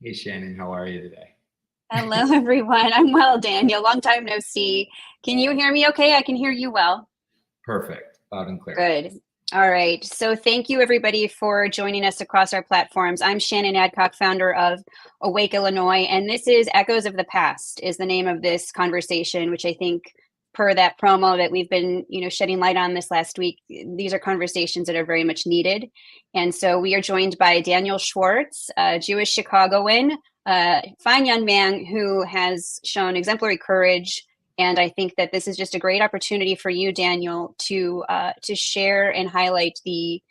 Hey Shannon, how are you today? Hello, everyone. I'm well, Daniel. Long time no see. Can you hear me okay? I can hear you well. Perfect, loud and clear. Good. All right. So, thank you, everybody, for joining us across our platforms. I'm Shannon Adcock, founder of Awake Illinois, and this is Echoes of the Past is the name of this conversation, which I think, per that promo that we've been, shedding light on this last week, these are conversations that are very much needed. And so, we are joined by Daniel Schwartz, a Jewish Chicagoan, a fine young man who has shown exemplary courage, and I think that this is just a great opportunity for you, Daniel, to share and highlight the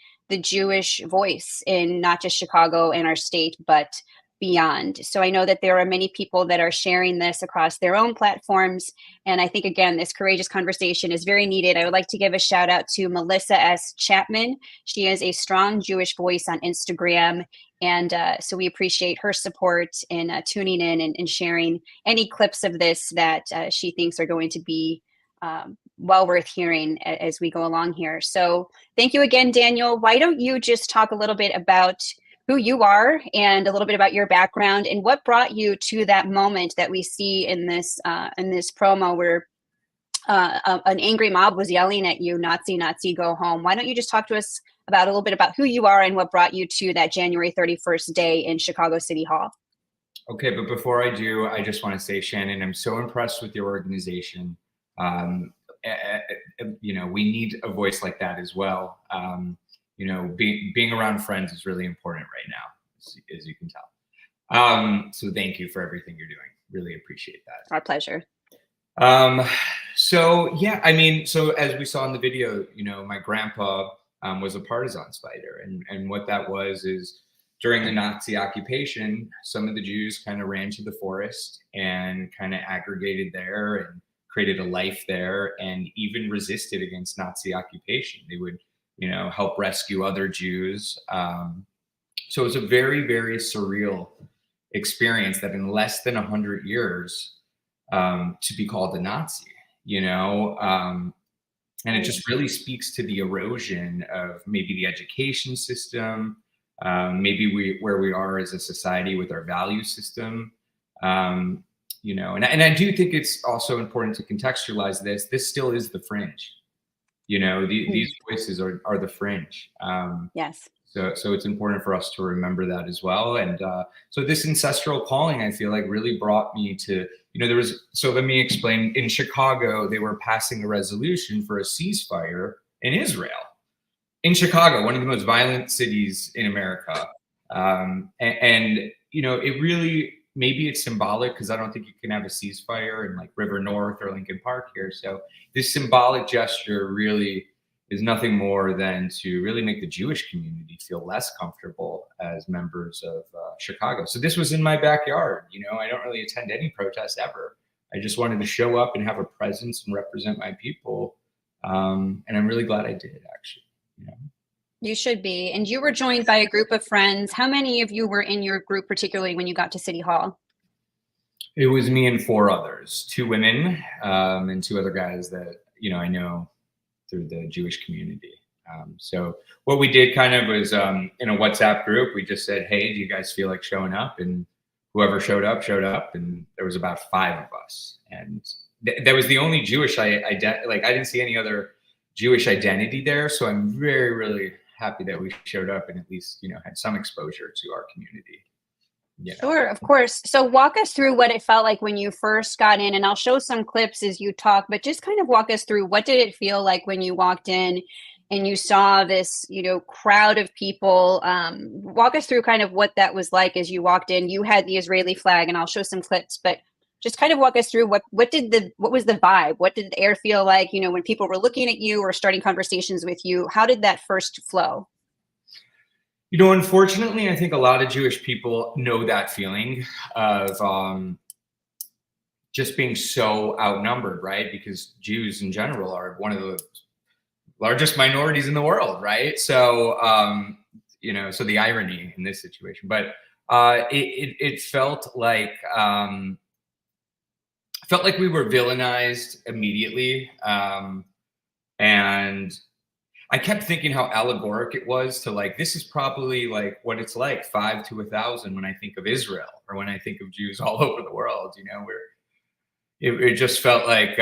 Jewish voice in not just Chicago and our state, but beyond. So I know that there are many people that are sharing this across their own platforms. And I think, again, this courageous conversation is very needed. I would like to give a shout out to Melissa S. Chapman. She is a strong Jewish voice on Instagram. And so we appreciate her support in tuning in and sharing any clips of this that she thinks are going to be well worth hearing as we go along here. So thank you again, Daniel. Why don't you just talk a little bit about who you are and a little bit about your background and what brought you to that moment that we see in this promo where an angry mob was yelling at you, Nazi, Nazi, go home. Why don't you just talk to us about a little bit about who you are and what brought you to that January 31st day in Chicago City Hall? Okay, but before I do, I just want to say, Shannon, I'm so impressed with your organization. Um, we need a voice like that as well. Being around friends is really important right now, as you can tell. So thank you for everything you're doing. Really appreciate that. Our pleasure. Um, so as we saw in the video, my grandpa was a partisans fighter, and what that was is during the Nazi occupation, some of the Jews kind of ran to the forest and kind of aggregated there and created a life there, and even resisted against Nazi occupation. They would, help rescue other Jews. So it was a very, very surreal experience that in less than 100 years, to be called a Nazi, and it just really speaks to the erosion of maybe the education system, maybe where we are as a society with our value system, and I do think it's also important to contextualize this. This still is the fringe, these voices are the fringe. Yes. So it's important for us to remember that as well. And so this ancestral calling, I feel like, really brought me to, so let me explain. In Chicago, they were passing a resolution for a ceasefire in Israel. In Chicago, one of the most violent cities in America. It really, maybe it's symbolic because I don't think you can have a ceasefire in like River North or Lincoln Park here. So this symbolic gesture really is nothing more than to really make the Jewish community feel less comfortable as members of Chicago. So this was in my backyard. I don't really attend any protest ever. I just wanted to show up and have a presence and represent my people. And I'm really glad I did, actually. You should be. And you were joined by a group of friends. How many of you were in your group, particularly when you got to City Hall? It was me and four others, two women, and two other guys that, I know through the Jewish community. So what we did kind of was in a WhatsApp group, we just said, hey, do you guys feel like showing up? And whoever showed up. And there was about five of us. And that was the only Jewish I didn't see any other Jewish identity there. So I'm very, really happy that we showed up and at least, had some exposure to our community. Sure, of course. So walk us through what it felt like when you first got in, and I'll show some clips as you talk, but just kind of walk us through what did it feel like when you walked in and you saw this, crowd of people. Walk us through kind of what that was like as you walked in. You had the Israeli flag, and I'll show some clips, but just kind of walk us through what was the vibe? What did the air feel like, when people were looking at you or starting conversations with you? How did that first flow? Unfortunately, I think a lot of Jewish people know that feeling of just being so outnumbered, right? Because Jews in general are one of the largest minorities in the world, right? So, so the irony in this situation, but it felt like we were villainized immediately, and I kept thinking how allegoric it was to like, this is probably like what it's like 5 to 1,000 when I think of Israel or when I think of Jews all over the world, you know, where it just felt like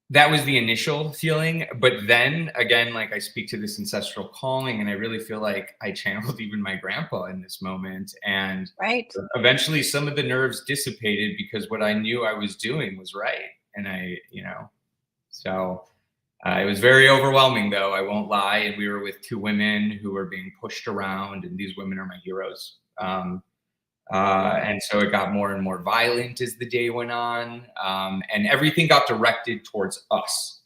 that was the initial feeling. But then again, like I speak to this ancestral calling, and I really feel like I channeled even my grandpa in this moment. And Right. eventually some of the nerves dissipated because what I knew I was doing was right. And so it was very overwhelming, though, I won't lie. And we were with two women who were being pushed around, and these women are my heroes. And so it got more and more violent as the day went on, and everything got directed towards us.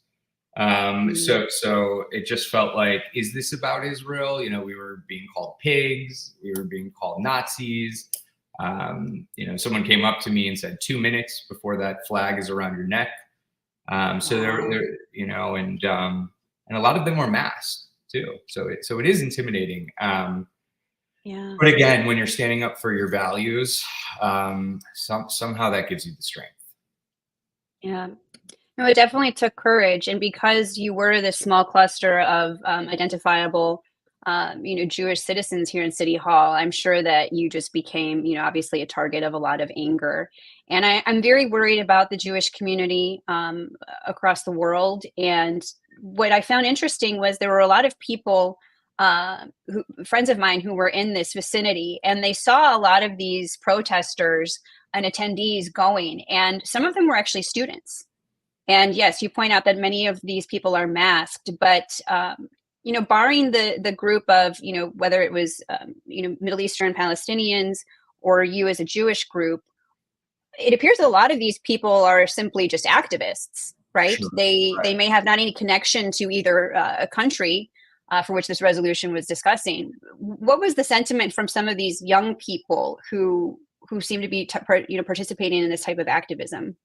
So it just felt like, is this about Israel? You know, we were being called pigs, we were being called Nazis. You know, someone came up to me and said, 2 minutes before that flag is around your neck. So there, you know, and a lot of them were masked too. So it is intimidating. Yeah. But again, when you're standing up for your values, somehow that gives you the strength. Yeah. No, it definitely took courage. And because you were this small cluster of identifiable, Jewish citizens here in City Hall, I'm sure that you just became, obviously a target of a lot of anger. And I'm very worried about the Jewish community across the world. And what I found interesting was there were a lot of people, friends of mine who were in this vicinity, and they saw a lot of these protesters and attendees going, and some of them were actually students. And yes, you point out that many of these people are masked, but barring the group of whether it was Middle Eastern Palestinians or you as a Jewish group, it appears that a lot of these people are simply just activists, right? Sure. They Right. may have not any connection to either a country for which this resolution was discussing. What was the sentiment from some of these young people who seem to be participating in this type of activism?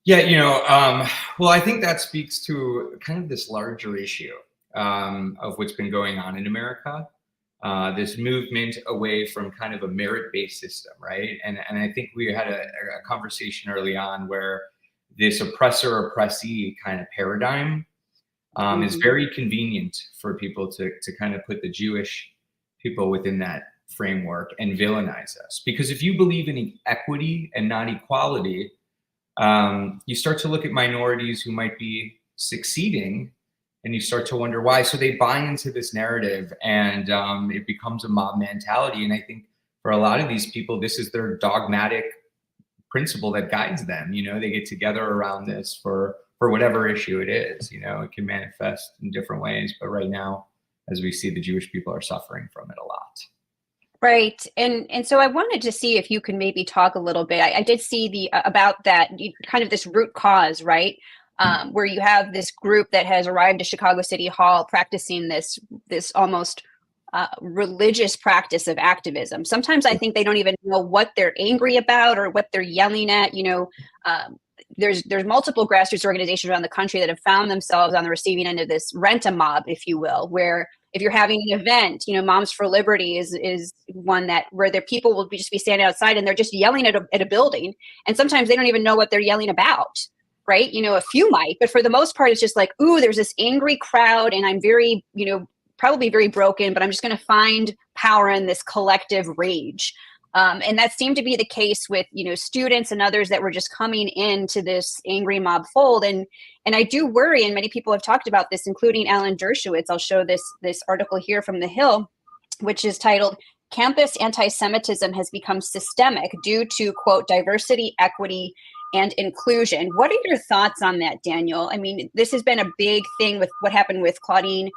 Yeah, well, I think that speaks to kind of this larger issue of what's been going on in America, this movement away from kind of a merit-based system, right? And I think we had a conversation early on where this oppressor-oppressee kind of paradigm is very convenient for people to kind of put the Jewish people within that framework and villainize us. Because if you believe in equity and not equality, you start to look at minorities who might be succeeding, and you start to wonder why. So they buy into this narrative, and it becomes a mob mentality. And I think for a lot of these people, this is their dogmatic principle that guides them. They get together around this for whatever issue it is. It can manifest in different ways, but right now, as we see, the Jewish people are suffering from it a lot. Right. And so I wanted to see if you can maybe talk a little bit. I did see about that kind of this root cause, right? Where you have this group that has arrived to Chicago City Hall practicing this almost religious practice of activism. Sometimes I think they don't even know what they're angry about or what they're yelling at. There's multiple grassroots organizations around the country that have found themselves on the receiving end of this rent-a-mob, if you will, where if you're having an event, Moms for Liberty is one where the people will just be standing outside and they're just yelling at a building. And sometimes they don't even know what they're yelling about, right? A few might, but for the most part, it's just like, ooh, there's this angry crowd and I'm very, probably very broken, but I'm just going to find power in this collective rage. And that seemed to be the case with, students and others that were just coming into this angry mob fold. And I do worry, and many people have talked about this, including Alan Dershowitz. I'll show this article here from The Hill, which is titled, "Campus Anti-Semitism Has Become Systemic Due to, quote, Diversity, Equity, and Inclusion." What are your thoughts on that, Daniel? I mean, this has been a big thing with what happened with Claudine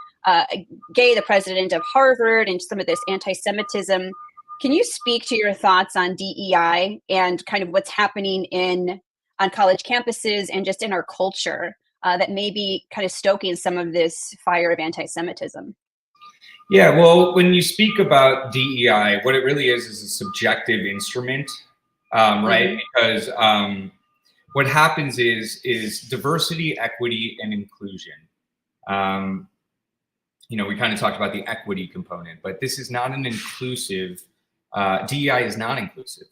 Gay, the president of Harvard, and some of this anti-Semitism. Can you speak to your thoughts on DEI and kind of what's happening on college campuses and just in our culture that may be kind of stoking some of this fire of anti-Semitism? Yeah, well, when you speak about DEI, what it really is a subjective instrument, right? Because what happens is diversity, equity, and inclusion. We kind of talked about the equity component, but this is not an inclusive. DEI is not inclusive.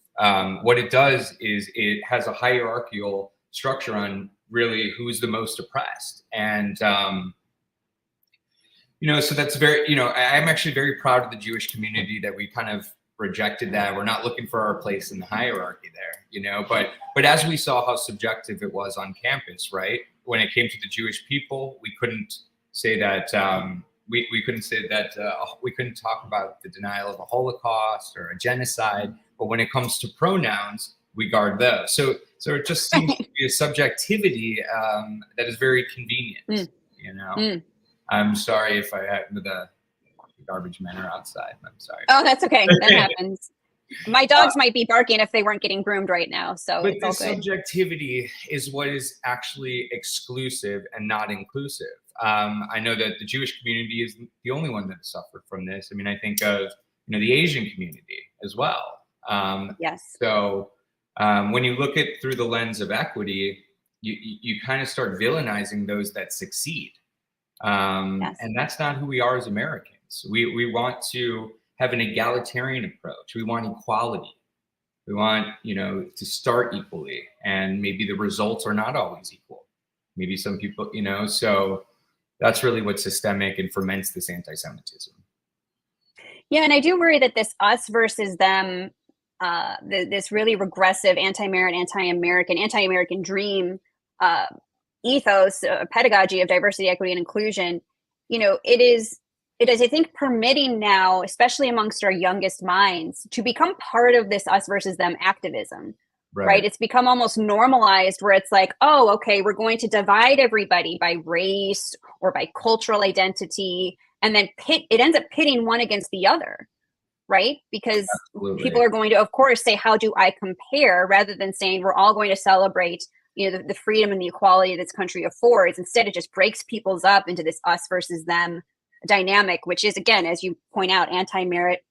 What it does is it has a hierarchical structure on really who's the most oppressed. And so that's very, I'm actually very proud of the Jewish community that we kind of rejected that. We're not looking for our place in the hierarchy there, but as we saw how subjective it was on campus, right? When it came to the Jewish people, we couldn't say that, we couldn't say that, we couldn't talk about the denial of a Holocaust or a genocide, but when it comes to pronouns, we guard those. So it just seems to be a subjectivity that is very convenient, I'm sorry if I had the garbage men are outside. I'm sorry. Oh, that's okay. That happens. My dogs might be barking if they weren't getting groomed right now. So but it's all this good. Subjectivity is what is actually exclusive and not inclusive. I know that the Jewish community is the only one that suffered from this. I mean, I think of the Asian community as well. Yes. So when you look at through the lens of equity, you kind of start villainizing those that succeed. Yes. And that's not who we are as Americans. We want to have an egalitarian approach. We want equality. We want, to start equally, and maybe the results are not always equal. Maybe some people, so that's really what systemic and ferments this anti-Semitism. Yeah, and I do worry that this us versus them, this really regressive anti-merit, anti-American dream ethos, pedagogy of diversity, equity, and inclusion, it is, I think, permitting now, especially amongst our youngest minds, to become part of this us versus them activism, right? It's become almost normalized where it's like, oh, okay, we're going to divide everybody by race or by cultural identity, and then it ends up pitting one against the other, right? Because people are going to, of course, say, how do I compare, rather than saying we're all going to celebrate the freedom and the equality this country affords. Instead, it just breaks people's up into this us versus them dynamic, which is, again, as you point out, anti-merit,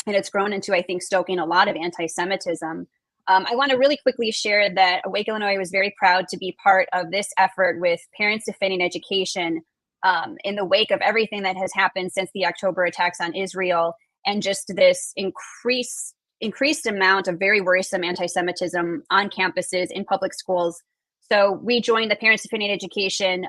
and it's grown into, I think, stoking a lot of anti-Semitism. I want to really quickly share that Awake Illinois was very proud to be part of this effort with Parents Defending Education in the wake of everything that has happened since the October attacks on Israel, and just this increased amount of very worrisome anti-Semitism on campuses, in public schools. So we joined the Parents Defending Education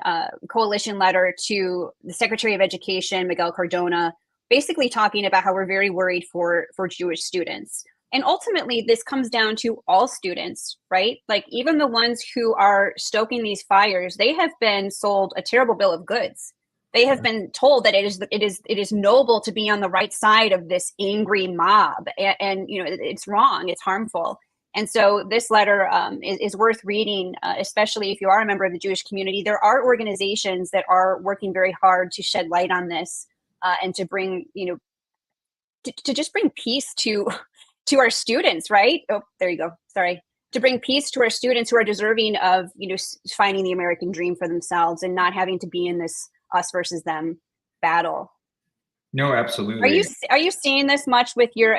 coalition letter to the Secretary of Education, Miguel Cardona, basically talking about how we're very worried for Jewish students. And ultimately, this comes down to all students, right? Like, even the ones who are stoking these fires, they have been sold a terrible bill of goods. They have been told that it is noble to be on the right side of this angry mob, and it's wrong, it's harmful. And so this letter is worth reading, especially if you are a member of the Jewish community. There are organizations that are working very hard to shed light on this and to bring, to just bring peace to our students, right? Oh, there you go. Sorry. To bring peace to our students who are deserving of, finding the American dream for themselves and not having to be in this us versus them battle. No, absolutely. Are you seeing this much with your,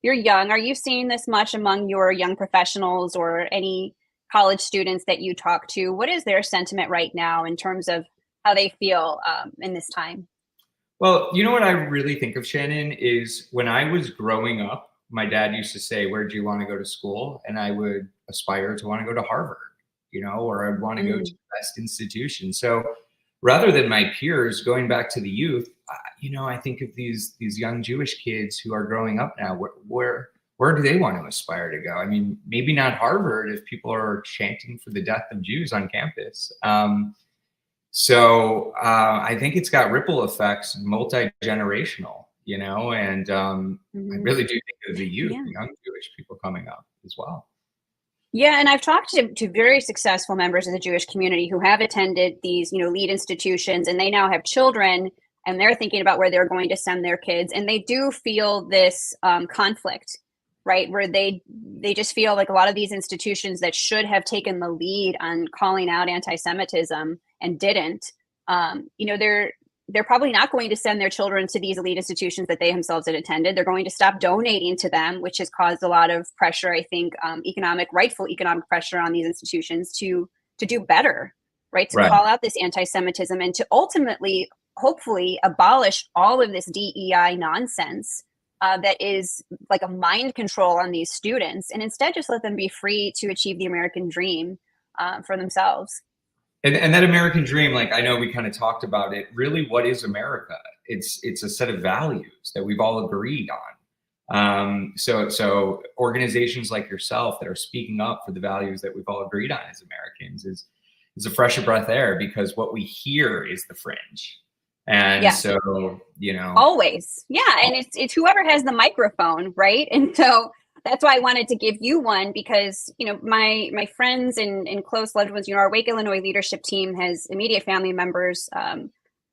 you're young. Are you seeing this much among your young professionals or any college students that you talk to? What is their sentiment right now in terms of how they feel in this time? Well, what I really think of, Shannon, is when I was growing up, my dad used to say, where do you want to go to school? And I would aspire to want to go to Harvard, or I'd want to go to the best institution. So rather than my peers going back to the youth, I think of these young Jewish kids who are growing up now. Where do they want to aspire to go? I mean, maybe not Harvard if people are chanting for the death of Jews on campus. So I think it's got ripple effects, multi-generational, and I really do think of the youth, young Jewish people coming up as well. Yeah, and I've talked to very successful members of the Jewish community who have attended these, lead institutions, and they now have children, and they're thinking about where they're going to send their kids, and they do feel this conflict, right? Where they just feel like a lot of these institutions that should have taken the lead on calling out anti-Semitism and didn't, they're probably not going to send their children to these elite institutions that they themselves had attended. They're going to stop donating to them, which has caused a lot of pressure, I think, rightful economic pressure on these institutions to do better, right? To call out this anti-Semitism and to ultimately, hopefully, abolish all of this DEI nonsense that is like a mind control on these students, and instead just let them be free to achieve the American dream. for themselves. And that American dream, like I know we kind of talked about it, really what is America? It's a set of values that we've all agreed on. So organizations like yourself that are speaking up for the values that we've all agreed on as Americans is a fresh of breath air, because what we hear is the fringe. And Yes. so, you know, Always. Yeah. And it's whoever has the microphone, right? And so that's why I wanted to give you one, because, you know, my friends and close loved ones, you know, our Wake Illinois leadership team has immediate family members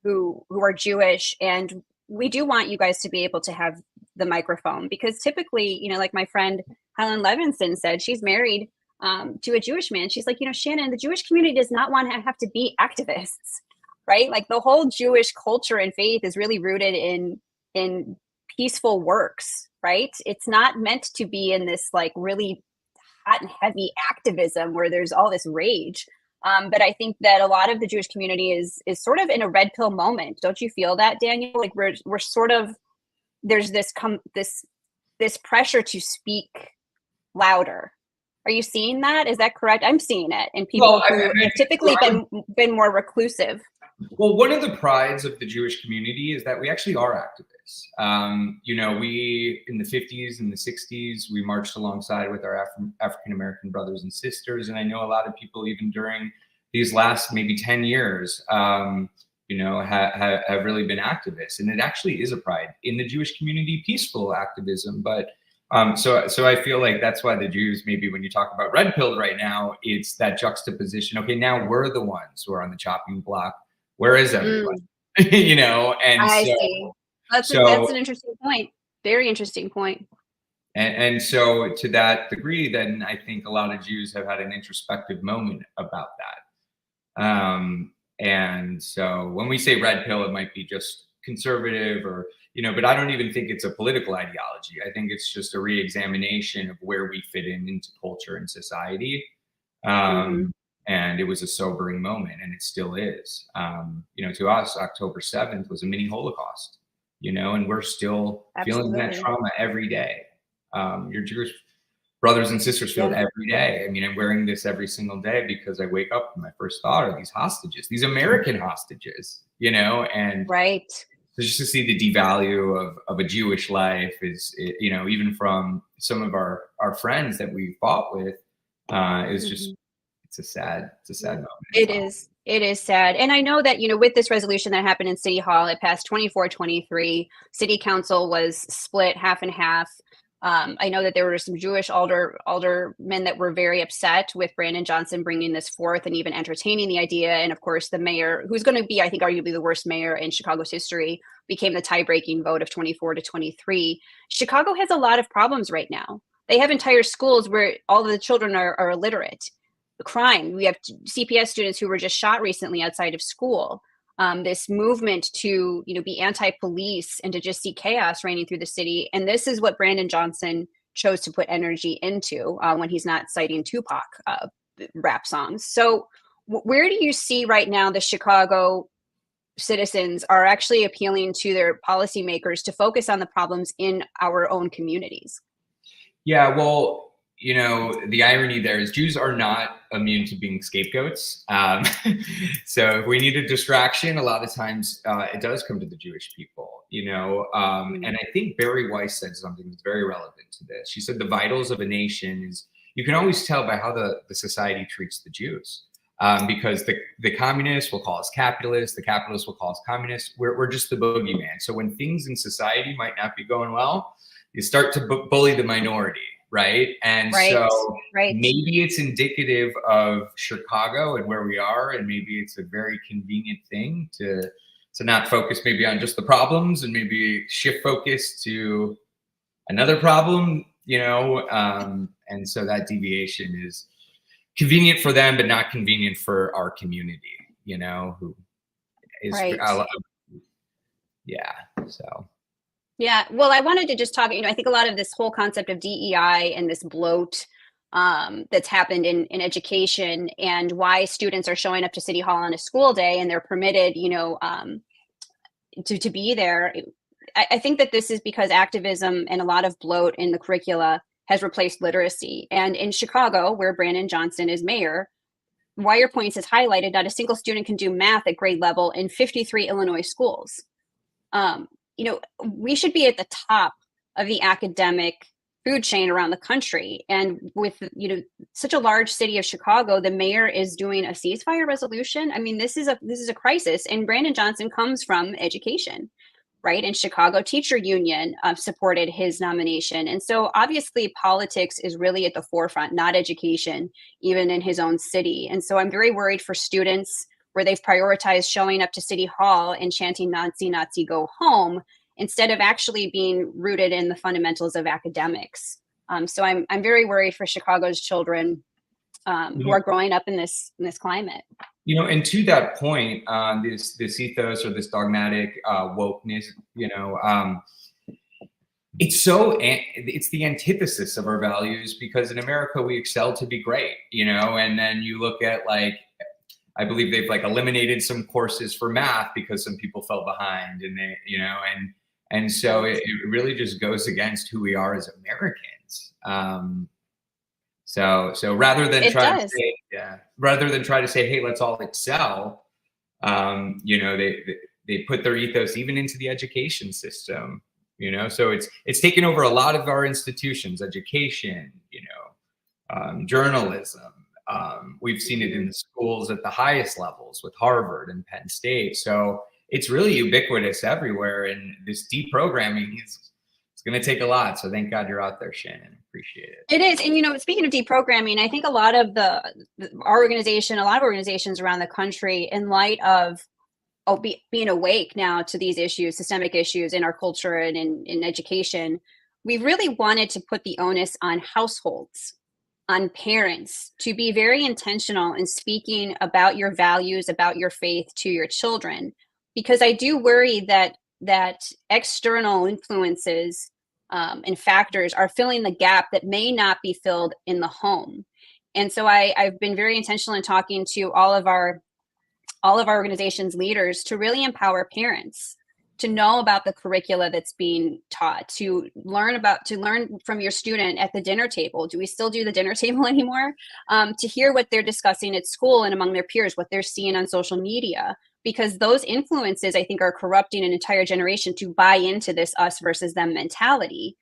who are Jewish. And we do want you guys to be able to have the microphone, because typically, you know, like my friend Helen Levinson said, she's married to a Jewish man. She's like, you know, Shannon, the Jewish community does not want to have to be activists, right? Like the whole Jewish culture and faith is really rooted in peaceful works, right? It's not meant to be in this like really hot and heavy activism where there's all this rage. But I think that a lot of the Jewish community is sort of in a red pill moment. Don't you feel that, Daniel? Like we're sort of, there's this pressure to speak louder. Are you seeing that? Is that correct? I'm seeing it in people who have typically been more reclusive. Well, one of the prides of the Jewish community is that we actually are activists. You know, we in the 50s and the 60s, we marched alongside with our African-American brothers and sisters. And I know a lot of people, even during these last maybe 10 years, you know, have really been activists. And it actually is a pride in the Jewish community, peaceful activism. But so I feel like that's why the Jews, maybe when you talk about red pill right now, it's that juxtaposition. Okay, now we're the ones who are on the chopping block. Where is everyone? You know, and I see. That's an interesting point. Very interesting point. And so to that degree, then I think a lot of Jews have had an introspective moment about that. And so when we say red pill, it might be just conservative or, you know, but I don't even think it's a political ideology. I think it's just a reexamination of where we fit into culture and society. And it was a sobering moment, and it still is. You know, to us, October 7th was a mini Holocaust, you know, and we're still feeling that trauma every day. Your Jewish brothers and sisters feel it every day. I mean, I'm wearing this every single day because I wake up and my first thought are these hostages, these American hostages, you know, and right. So just to see the devalue of a Jewish life is, you know, even from some of our friends that we fought with, is just, it's a sad moment. It is sad. And I know that, you know, with this resolution that happened in City Hall, it passed 24-23. City Council was split half and half. I know that there were some Jewish aldermen that were very upset with Brandon Johnson bringing this forth and even entertaining the idea. And of course, the mayor, who's going to be, I think, arguably the worst mayor in Chicago's history, became the tie-breaking vote of 24-23. Chicago has a lot of problems right now. They have entire schools where all of the children are illiterate. The crime, we have CPS students who were just shot recently outside of school. This movement to, you know, be anti-police and to just see chaos reigning through the city. And this is what Brandon Johnson chose to put energy into when he's not citing Tupac rap songs. So where do you see right now the Chicago citizens are actually appealing to their policymakers to focus on the problems in our own communities? Yeah, well, you know, the irony there is Jews are not immune to being scapegoats. So if we need a distraction, a lot of times it does come to the Jewish people, you know. And I think Barry Weiss said something that's very relevant to this. She said the vitals of a nation is, you can always tell by how the society treats the Jews. Because the communists will call us capitalists, the capitalists will call us communists. We're just the boogeyman. So when things in society might not be going well, you start to bully the minority. Right. And so maybe it's indicative of Chicago and where we are. And maybe it's a very convenient thing to not focus maybe on just the problems and maybe shift focus to another problem, you know. And so that deviation is convenient for them, but not convenient for our community, you know, who is, so. Yeah, well, I wanted to just talk, you know, I think a lot of this whole concept of DEI and this bloat that's happened in education and why students are showing up to City Hall on a school day and they're permitted, you know, to be there. I think that this is because activism and a lot of bloat in the curricula has replaced literacy. And in Chicago, where Brandon Johnson is mayor, Points has highlighted, not a single student can do math at grade level in 53 Illinois schools. You know, we should be at the top of the academic food chain around the country. And with, you know, such a large city of Chicago, the mayor is doing a ceasefire resolution. I mean, this is a crisis. And Brandon Johnson comes from education, right? And Chicago Teacher Union supported his nomination. And so obviously politics is really at the forefront, not education, even in his own city. And so I'm very worried for students where they've prioritized showing up to City Hall and chanting Nazi, Nazi, go home, instead of actually being rooted in the fundamentals of academics. So I'm very worried for Chicago's children who are growing up in this climate. You know, and to that point, this ethos or this dogmatic wokeness, you know, it's the antithesis of our values, because in America we excel to be great, you know, and then you look at, like, I believe they've like eliminated some courses for math because some people fell behind, and they, you know, and so it really just goes against who we are as Americans. So rather than try to say, hey, let's all excel, you know, they put their ethos even into the education system, you know. So it's taken over a lot of our institutions, education, you know, journalism. We've seen it in the schools at the highest levels with Harvard and Penn State. So it's really ubiquitous everywhere, and this deprogramming is going to take a lot. So thank God you're out there, Shannon. Appreciate it. It is. And, you know, speaking of deprogramming, I think a lot of our organization, a lot of organizations around the country, in light of being awake now to these issues, systemic issues in our culture and in education, we really wanted to put the onus on households, on parents, to be very intentional in speaking about your values, about your faith to your children. Because I do worry that external influences and factors are filling the gap that may not be filled in the home. And so I've been very intentional in talking to all of our organization's leaders to really empower parents to know about the curricula that's being taught, to learn from your student at the dinner table. Do we still do the dinner table anymore? To hear what they're discussing at school and among their peers, what they're seeing on social media, because those influences, I think, are corrupting an entire generation to buy into this us versus them mentality.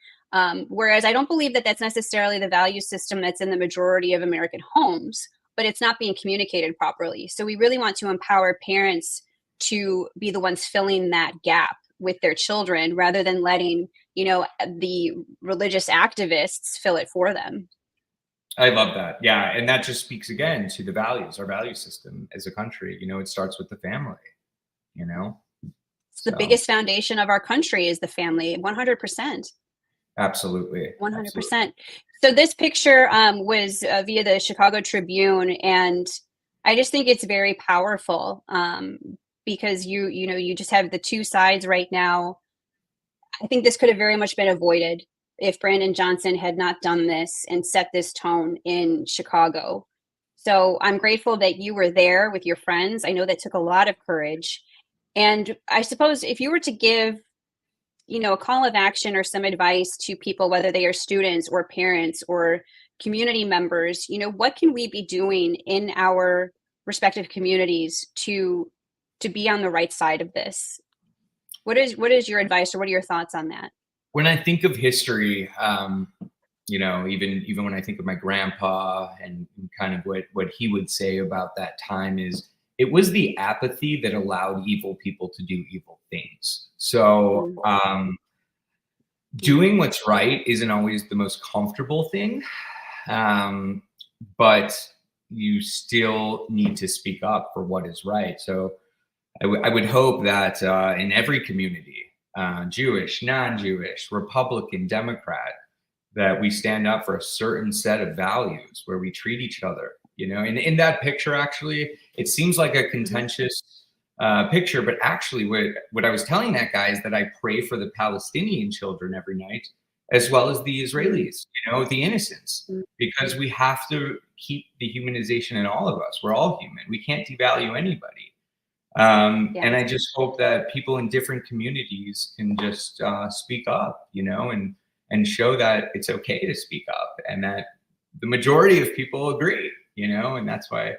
Whereas I don't believe that that's necessarily the value system that's in the majority of American homes, but it's not being communicated properly. So we really want to empower parents to be the ones filling that gap with their children, rather than letting, you know, the religious activists fill it for them. I love that. Yeah. And that just speaks again to the values, our value system as a country. You know, it starts with the family, you know. It's the biggest foundation of our country is the family, 100%. Absolutely. 100%. Absolutely. So this picture was via the Chicago Tribune, and I just think it's very powerful because you just have the two sides right now. I think this could have very much been avoided if Brandon Johnson had not done this and set this tone in Chicago. So I'm grateful that you were there with your friends. I know that took a lot of courage. And I suppose if you were to give, you know, a call of action or some advice to people, whether they are students or parents or community members, you know, what can we be doing in our respective communities to be on the right side of this? What is your advice, or what are your thoughts on that? When I think of history, you know, even when I think of my grandpa and kind of what he would say about that time, is it was the apathy that allowed evil people to do evil things. So doing what's right isn't always the most comfortable thing, but you still need to speak up for what is right. So I would hope that in every community, Jewish, non-Jewish, Republican, Democrat, that we stand up for a certain set of values where we treat each other, you know. And in that picture, actually, it seems like a contentious picture, but actually what I was telling that guy is that I pray for the Palestinian children every night, as well as the Israelis, you know, the innocents, because we have to keep the humanization in all of us. We're all human. We can't devalue anybody. And I just hope that people in different communities can just speak up, you know, and show that it's okay to speak up, and that the majority of people agree, you know. And that's why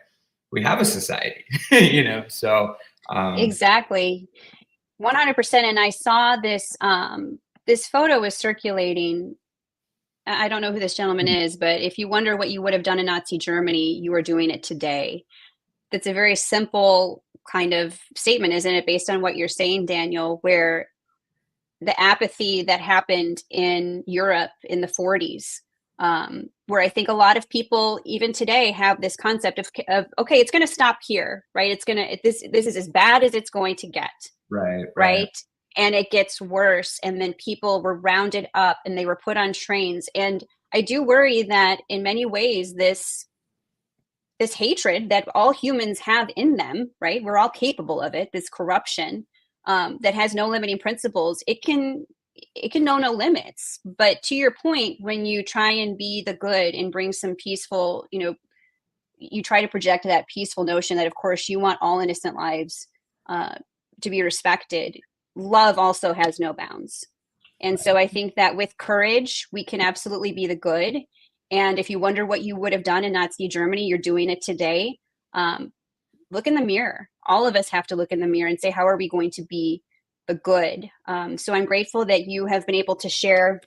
we have a society, you know. So exactly, 100%. And I saw this this photo was circulating. I don't know who this gentleman is, but if you wonder what you would have done in Nazi Germany, you are doing it today. That's a very simple kind of statement, isn't it, based on what you're saying, Daniel, where the apathy that happened in Europe in the 40s, where I think a lot of people even today have this concept of okay, it's going to stop here, right? It's going to, this is as bad as it's going to get, right, right? And it gets worse. And then people were rounded up and they were put on trains. And I do worry that in many ways, this hatred that all humans have in them, right? We're all capable of it, this corruption that has no limiting principles, it can know no limits. But to your point, when you try and be the good and bring some peaceful, you know, you try to project that peaceful notion that, of course, you want all innocent lives to be respected. Love also has no bounds. And so I think that with courage, we can absolutely be the good. And if you wonder what you would have done in Nazi Germany, you're doing it today. Look in the mirror. All of us have to look in the mirror and say, how are we going to be the good? So I'm grateful that you have been able to share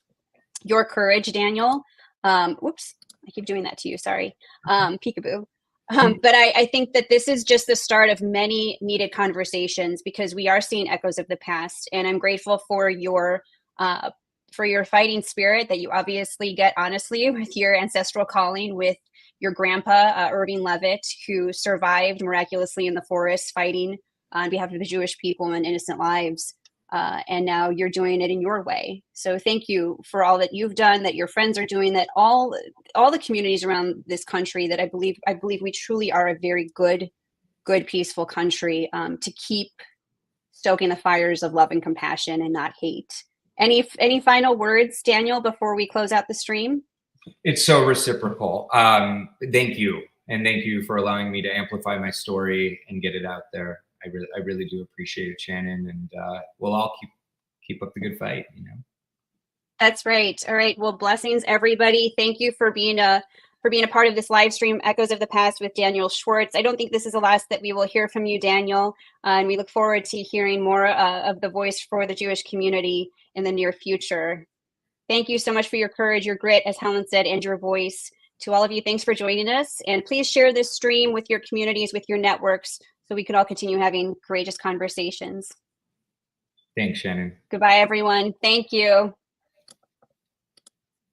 your courage, Daniel. Whoops, I keep doing that to you. Sorry, peekaboo. But I think that this is just the start of many needed conversations, because we are seeing echoes of the past. And I'm grateful for your fighting spirit that you obviously get, honestly, with your ancestral calling, with your grandpa, Irving Levitt, who survived miraculously in the forest fighting on behalf of the Jewish people and innocent lives. And now you're doing it in your way. So thank you for all that you've done, that your friends are doing, that all the communities around this country, that I believe we truly are a very good, peaceful country, to keep stoking the fires of love and compassion and not hate. Any final words, Daniel, before we close out the stream? It's so reciprocal. Thank you. And thank you for allowing me to amplify my story and get it out there. I really do appreciate it, Shannon. And we'll all keep up the good fight, you know. That's right. All right. Well, blessings, everybody. Thank you for being a part of this live stream, Echoes of the Past with Daniel Schwartz. I don't think this is the last that we will hear from you, Daniel. And we look forward to hearing more of the voice for the Jewish community in the near future. Thank you so much for your courage, your grit, as Helen said, and your voice. To all of you, thanks for joining us. And please share this stream with your communities, with your networks, so we can all continue having courageous conversations. Thanks, Shannon. Goodbye, everyone. Thank you.